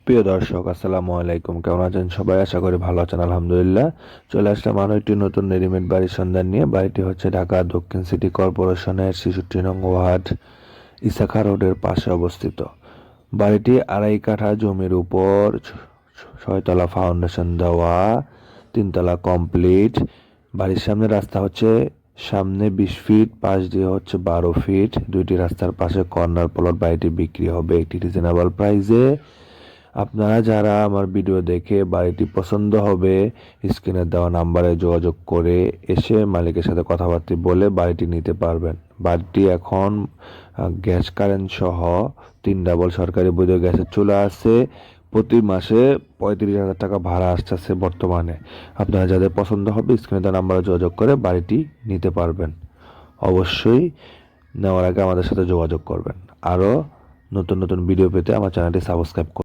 প্রিয় দর্শক, আসসালামু আলাইকুম। কেমন আছেন সবাই? আশা করি ভালো আছেন। আলহামদুলিল্লাহ। চলে আসলাম আরও একটি নতুন রেডিমেড বাড়ির সন্ধান নিয়ে। বাড়িটি হচ্ছে ঢাকা দক্ষিণ সিটি কর্পোরেশনের ৬৬ নং ওয়ার্ড, ইসাখা রোডের পাশে অবস্থিত। বাড়িটি ২.৫ কাঠা জমির উপর ৬ তলা ফাউন্ডেশন দেওয়া, ৩ তলা কমপ্লিট। বাড়ির সামনে রাস্তা হচ্ছে সামনে ২০ ফিট, পাশ দিয়ে হচ্ছে ১২ ফিট। দুইটি রাস্তার পাশে কর্নার প্লট। বাড়িটি বিক্রি হবে একটি রিজনেবল প্রাইসে। আপনারা যারা আমার ভিডিও দেখে বাড়িটি পছন্দ হবে, স্ক্রিনে দেওয়া নাম্বারে যোগাযোগ করে এসে মালিকের সাথে কথাবার্তা বলে বাড়িটি নিতে পারবেন। বাড়িটি এখন গ্যাস কারেন্ট সহ 3 ডাবল সরকারি বৈধ গ্যাসের চুলা আছে। প্রতি মাসে ৩৫,০০০ টাকা ভাড়া আসতেছে বর্তমানে। আপনারা যাদের পছন্দ হবে স্ক্রিনে দেওয়া নাম্বারে যোগাযোগ করে বাড়িটি নিতে পারবেন। অবশ্যই নেওয়ার আগে আমাদের সাথে যোগাযোগ করবেন। আরও নতুন নতুন ভিডিও পেতে আমার চ্যানেলটি সাবস্ক্রাইব করুন।